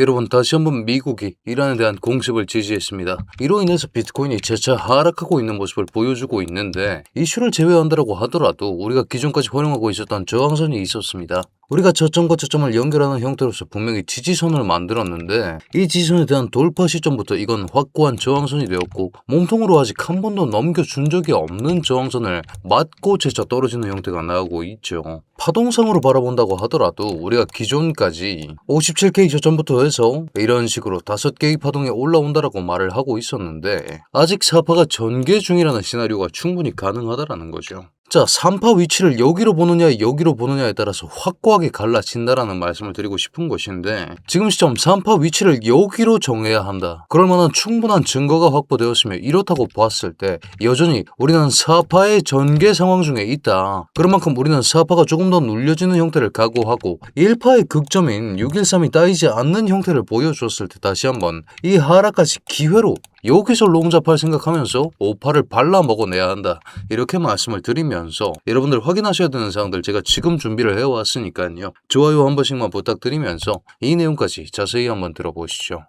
여러분, 다시 한번 미국이 이란에 대한 공습을 지지했습니다. 이로 인해서 비트코인이 재차 하락하고 있는 모습을 보여주고 있는데, 이슈를 제외한다고 하더라도 우리가 기존까지 활용하고 있었던 저항선이 있었습니다. 우리가 저점과 저점을 연결하는 형태로서 분명히 지지선을 만들었는데, 이 지지선에 대한 돌파 시점부터 이건 확고한 저항선이 되었고, 몸통으로 아직 한 번도 넘겨준 적이 없는 저항선을 맞고 재차 떨어지는 형태가 나오고 있죠. 파동상으로 바라본다고 하더라도 우리가 기존까지 57K 저점부터 해서 이런 식으로 5개의 파동에 올라온다라고 말을 하고 있었는데, 아직 사파가 전개 중이라는 시나리오가 충분히 가능하다라는 거죠. 자, 3파 위치를 여기로 보느냐 여기로 보느냐에 따라서 확고하게 갈라진다라는 말씀을 드리고 싶은 것인데, 지금 시점 3파 위치를 여기로 정해야 한다. 그럴 만한 충분한 증거가 확보되었으며, 이렇다고 봤을 때 여전히 우리는 4파의 전개 상황 중에 있다. 그런 만큼 우리는 4파가 조금 더 눌려지는 형태를 각오하고 1파의 극점인 613이 따이지 않는 형태를 보여줬을 때 다시 한번 이 하락까지 기회로 여기서 롱잡할 생각하면서 5파를 발라 먹어내야 한다. 이렇게 말씀을 드리면서 여러분들 확인하셔야 되는 사항들 제가 지금 준비를 해왔으니까요. 좋아요 한 번씩만 부탁드리면서 이 내용까지 자세히 한번 들어보시죠.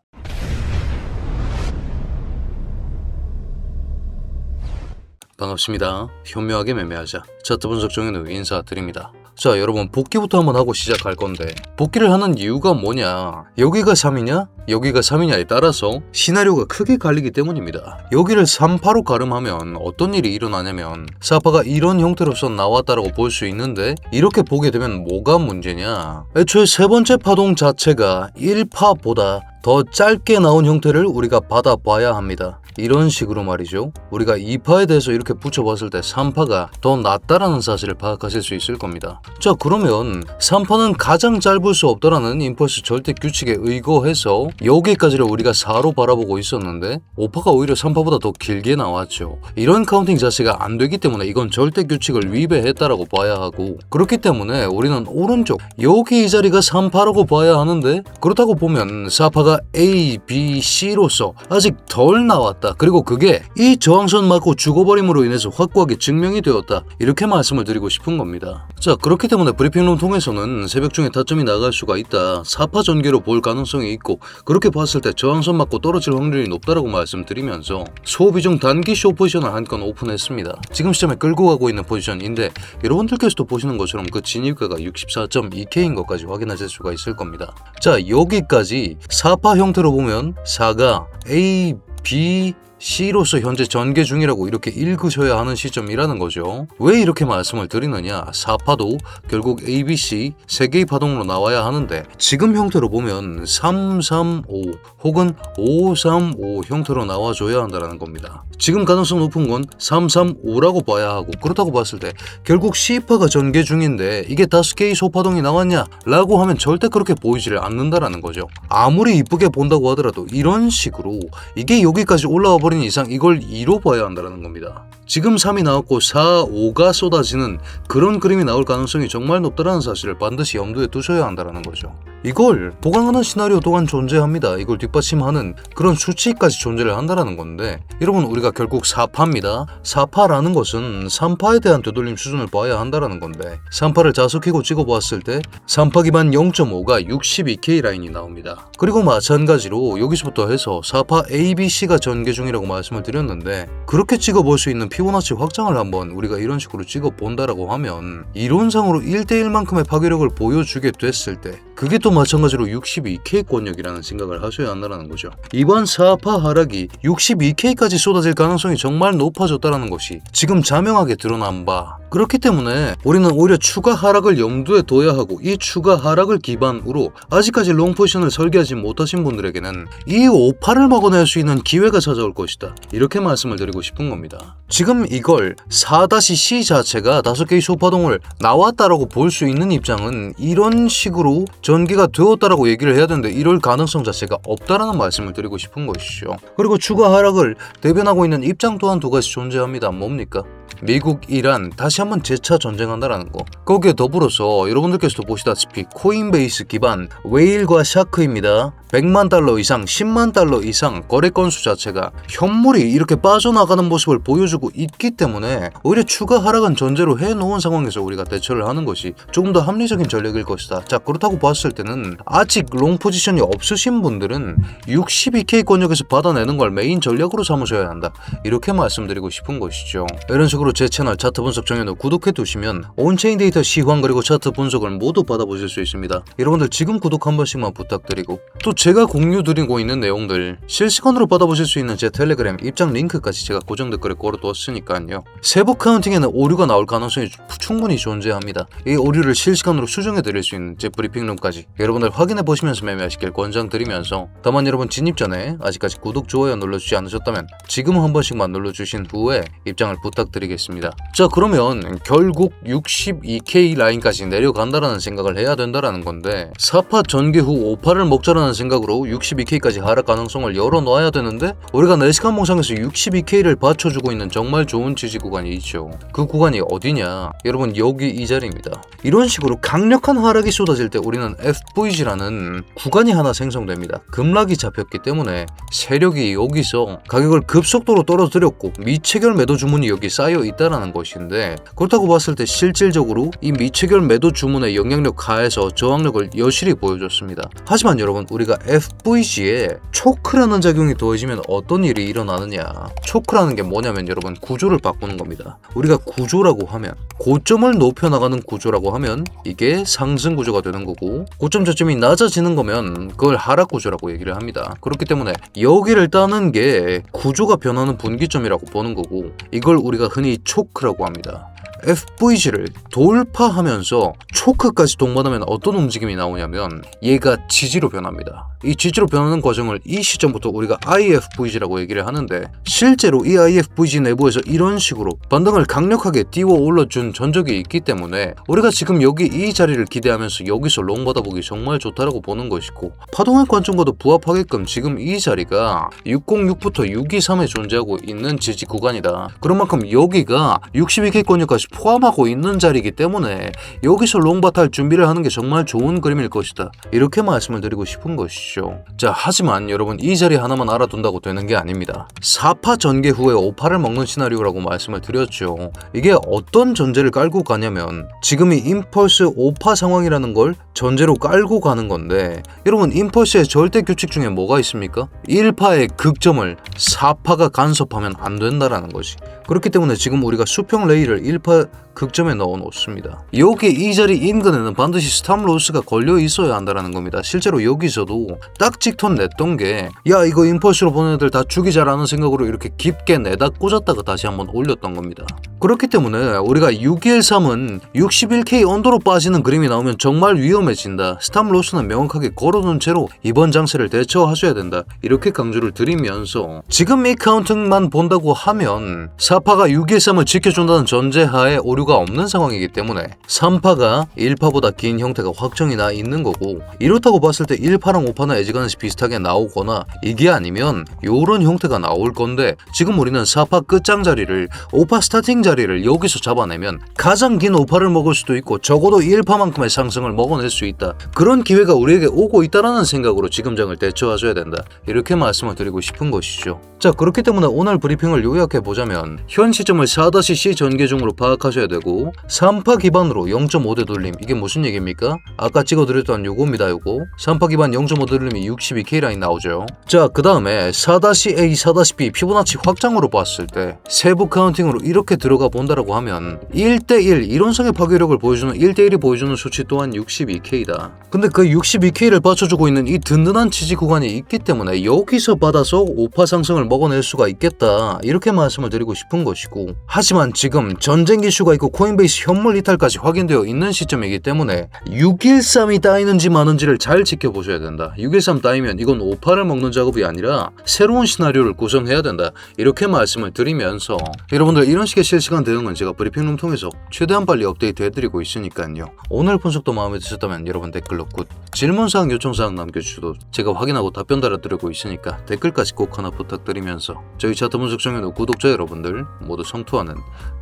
반갑습니다. 현명하게 매매하자. 차트 분석 정현우 인사드립니다. 자, 여러분, 복귀부터 한번 하고 시작할 건데, 복귀를 하는 이유가 뭐냐? 여기가 3이냐? 여기가 3이냐에 따라서 시나리오가 크게 갈리기 때문입니다. 여기를 3파로 가름하면 어떤 일이 일어나냐면, 4파가 이런 형태로서 나왔다라고 볼 수 있는데, 이렇게 보게 되면 뭐가 문제냐? 애초에 세 번째 파동 자체가 1파보다 더 짧게 나온 형태를 우리가 받아봐야 합니다. 이런 식으로 말이죠. 우리가 2파에 대해서 이렇게 붙여봤을 때 3파가 더 낫다라는 사실을 파악하실 수 있을 겁니다. 자, 그러면 3파는 가장 짧을 수 없다라는 임펄스 절대 규칙에 의거해서 여기까지를 우리가 4로 바라보고 있었는데, 5파가 오히려 3파보다 더 길게 나왔죠. 이런 카운팅 자체가 안 되기 때문에 이건 절대 규칙을 위배했다라고 봐야 하고, 그렇기 때문에 우리는 오른쪽 여기 이 자리가 3파라고 봐야 하는데, 그렇다고 보면 4파가 A, B, C로서 아직 덜 나왔다. 그리고 그게 이 저항선 맞고 죽어버림으로 인해서 확고하게 증명이 되었다. 이렇게 말씀을 드리고 싶은 겁니다. 자, 그렇기 때문에 브리핑룸 통해서는 새벽 중에 타점이 나갈 수가 있다. 4파 전개로 볼 가능성이 있고, 그렇게 봤을 때 저항선 맞고 떨어질 확률이 높다라고 말씀드리면서 소비중 단기 쇼 포지션을 한 건 오픈했습니다. 지금 시점에 끌고 가고 있는 포지션인데, 여러분들께서도 보시는 것처럼 그 진입가가 64.2K인 것까지 확인하실 수가 있을 겁니다. 자, 여기까지 4파 형태로 보면 4가 A, B, C로서 현재 전개 중이라고 이렇게 읽으셔야 하는 시점이라는 거죠. 왜 이렇게 말씀을 드리느냐? 4파도 결국 A, B, C 3개의 파동으로 나와야 하는데, 지금 형태로 보면 3, 3, 5 혹은 5, 3, 5 형태로 나와줘야 한다는 겁니다. 지금 가능성 높은 건 3, 3, 5라고 봐야 하고, 그렇다고 봤을 때 결국 C파가 전개 중인데 이게 5개의 소파동이 나왔냐? 라고 하면 절대 그렇게 보이지를 않는다라는 거죠. 아무리 이쁘게 본다고 하더라도 이런 식으로 이게 여기까지 올라와 버린 이상 이걸 2로 봐야 한다는 겁니다. 지금 3이 나왔고 4, 5가 쏟아지는 그런 그림이 나올 가능성이 정말 높다는 사실을 반드시 염두에 두셔야 한다는 거죠. 이걸 보강하는 시나리오 또한 존재합니다. 이걸 뒷받침하는 그런 수치까지 존재를 한다는 건데, 여러분, 우리가 결국 4파입니다. 4파라는 것은 3파에 대한 되돌림 수준을 봐야 한다는 건데, 3파를 자석키고 찍어보았을 때 3파 기반 0.5가 62K 라인이 나옵니다. 그리고 마찬가지로 여기서부터 해서 4파 ABC가 전개 중이라고 말씀을 드렸는데, 그렇게 찍어볼 수 있는 피보나치 확장을 한번 우리가 이런 식으로 찍어본다라고 하면 이론상으로 1대1만큼의 파괴력을 보여주게 됐을 때, 그게 또 마찬가지로 62K권역이라는 생각을 하셔야 한다는 거죠. 이번 4파 하락이 62K까지 쏟아질 가능성이 정말 높아졌다는 것이 지금 자명하게 드러난 바, 그렇기 때문에 우리는 오히려 추가 하락을 염두에 둬야 하고, 이 추가 하락을 기반으로 아직까지 롱 포지션을 설계하지 못하신 분들에게는 이 5파를 먹어낼 수 있는 기회가 찾아올 것이다. 이렇게 말씀을 드리고 싶은 겁니다. 지금 이걸 4-C 자체가 5개의 소파동을 나왔다라고 볼 수 있는 입장은 이런 식으로 전개가 되었다라고 얘기를 해야 되는데, 이럴 가능성 자체가 없다라는 말씀을 드리고 싶은 것이죠. 그리고 추가 하락을 대변하고 있는 입장 또한 두 가지 존재합니다. 뭡니까? 미국, 이란 다시 한번 재차 전쟁한다라는 거. 거기에 더불어서 여러분들께서도 보시다시피 코인베이스 기반 웨일과 샤크입니다. 100만 달러 이상, 10만 달러 이상 거래 건수 자체가 현물이 이렇게 빠져나가는 모습을 보여주고 있기 때문에 오히려 추가 하락은 전제로 해놓은 상황에서 우리가 대처를 하는 것이 조금 더 합리적인 전략일 것이다. 자, 그렇다고 봤을 때는 아직 롱 포지션이 없으신 분들은 62K 권역에서 받아내는 걸 메인 전략으로 삼으셔야 한다. 이렇게 말씀드리고 싶은 것이죠. 이런 식으로 제 채널 차트 분석 정연우 구독해 두시면 온체인 데이터 시황 그리고 차트 분석을 모두 받아보실 수 있습니다. 여러분들 지금 구독 한 번씩만 부탁드리고 또 제가 공유 드리고 있는 내용들 실시간으로 받아보실 수 있는 제 텔레그램 입장 링크까지 제가 고정 댓글에 걸어두었으니까요. 세부 카운팅에는 오류가 나올 가능성이 충분히 존재합니다. 이 오류를 실시간으로 수정해 드릴 수 있는 제 브리핑룸까지 여러분들 확인해 보시면서 매매하시길 권장드리면서 다만 여러분 진입 전에 아직까지 구독, 좋아요 눌러주지 않으셨다면 지금 한 번씩만 눌러주신 후에 입장을 부탁드리겠습니다. 자, 그러면 결국 62K 라인까지 내려간다라는 생각을 해야 된다라는 건데 4파 전개 후 5파를 먹자라는 생각으로 62K까지 하락 가능성을 열어놔야 되는데 우리가 4시간 몽상에서 62K를 받쳐주고 있는 정말 좋은 지지 구간이 있죠. 그 구간이 어디냐? 여러분 여기 이 자리입니다. 이런 식으로 강력한 하락이 쏟아질 때 우리는 FVG라는 구간이 하나 생성됩니다. 급락이 잡혔기 때문에 세력이 여기서 가격을 급속도로 떨어뜨렸고 미체결 매도 주문이 여기 쌓여 있다라는 것인데 그렇다고 봤을 때 실질적으로 이 미체결 매도 주문의 영향력 하에서 저항력을 여실히 보여줬습니다. 하지만 여러분 우리가 FVG에 초크라는 작용이 더해지면 어떤 일이 일어나느냐? 초크라는 게 뭐냐면 여러분 구조를 바꾸는 겁니다. 우리가 구조라고 하면 고점을 높여나가는 구조라고 하면 이게 상승 구조가 되는 거고 고점 저점이 낮아지는 거면 그걸 하락 구조라고 얘기를 합니다. 그렇기 때문에 여기를 따는 게 구조가 변하는 분기점이라고 보는 거고 이걸 우리가 흔히 초크라고 합니다. FVG를 돌파하면서 초크까지 동반하면 어떤 움직임이 나오냐면 얘가 지지로 변합니다. 이 지지로 변하는 과정을 이 시점부터 우리가 IFVG라고 얘기를 하는데 실제로 이 IFVG 내부에서 이런 식으로 반등을 강력하게 띄워 올려준 전적이 있기 때문에 우리가 지금 여기 이 자리를 기대하면서 여기서 롱 받아보기 정말 좋다라고 보는 것이고 파동의 관점과도 부합하게끔 지금 이 자리가 606부터 623에 존재하고 있는 지지 구간이다. 그런 만큼 여기가 62K 권역까지 포함하고 있는 자리이기 때문에 여기서 롱바타 할 준비를 하는 게 정말 좋은 그림일 것이다. 이렇게 말씀을 드리고 싶은 것이죠. 자, 하지만 여러분 이 자리 하나만 알아둔다고 되는 게 아닙니다. 4파 전개 후에 5파를 먹는 시나리오라고 말씀을 드렸죠. 이게 어떤 전제를 깔고 가냐면 지금이 임펄스 5파 상황이라는 걸 전제로 깔고 가는 건데 여러분 임펄스의 절대 규칙 중에 뭐가 있습니까? 1파의 극점을 4파가 간섭하면 안 된다라는 것이. 그렇기 때문에 지금 우리가 수평 레이를 1파 극점에 넣어 놓습니다. 여기 이 자리 인근에는 반드시 스탑로스가 걸려 있어야 한다는 겁니다. 실제로 여기서도 딱 직톤 냈던 게 야 이거 임펄스로 보는 애들 다 죽이자라는 생각으로 이렇게 깊게 내다 꽂았다가 다시 한번 올렸던 겁니다. 그렇기 때문에 우리가 613은 61K 언더로 빠지는 그림이 나오면 정말 위험해진다. 스탑로스는 명확하게 걸어놓은 채로 이번 장세를 대처하셔야 된다. 이렇게 강조를 드리면서 지금 이 카운팅만 본다고 하면 4파가 613을 지켜준다는 전제하에 오류가 없는 상황이기 때문에 3파가 1파보다 긴 형태가 확정이 나 있는 거고 이렇다고 봤을 때 1파랑 5파는 애지간히 비슷하게 나오거나 이게 아니면 요런 형태가 나올 건데 지금 우리는 4파 끝장 자리를 5파 스타팅 자리를 여기서 잡아내면 가장 긴 5파를 먹을 수도 있고 적어도 1파만큼의 상승을 먹어낼 수 있다. 그런 기회가 우리에게 오고 있다라는 생각으로 지금 장을 대처하셔야 된다. 이렇게 말씀을 드리고 싶은 것이죠. 자, 그렇기 때문에 오늘 브리핑을 요약해보자면 현 시점을 4-C 전개 중으로 파악하셔야 되고 3파 기반으로 0.5대 돌림 이게 무슨 얘기입니까? 아까 찍어드렸던 요겁니다. 요거 3파 기반 0.5대 돌림이 62K 라인 나오죠. 자, 그 다음에 4-A, 4-B 피보나치 확장으로 봤을 때 세부 카운팅으로 이렇게 들어가 본다라고 하면 1대1 이론상의 파괴력을 보여주는 1대1이 보여주는 수치 또한 62K다. 근데 그 62K를 받쳐주고 있는 이 든든한 지지 구간이 있기 때문에 여기서 받아서 5파 상승을 먹어낼 수가 있겠다. 이렇게 말씀을 드리고 싶은 것이고 하지만 지금 전쟁 기슈가 있고 코인베이스 현물 이탈까지 확인되어 있는 시점이기 때문에 613이 따이는지 마는지를 잘 지켜보셔야 된다. 613 따이면 이건 5파를 먹는 작업이 아니라 새로운 시나리오를 구성해야 된다. 이렇게 말씀을 드리면서 여러분들 이런 식의 실시간 대응은 제가 브리핑룸 통해서 최대한 빨리 업데이트 해드리고 있으니까요. 오늘 분석도 마음에 드셨다면 여러분 댓글로 굿 질문사항 요청사항 남겨주셔도 제가 확인하고 답변 달아드리고 있으니까 댓글까지 꼭 하나 부탁드리면서 저희 차트 분석 정연우 구독자 여러분들 모두 성투하는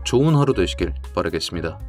좋은 하루 되시길 바라겠습니다.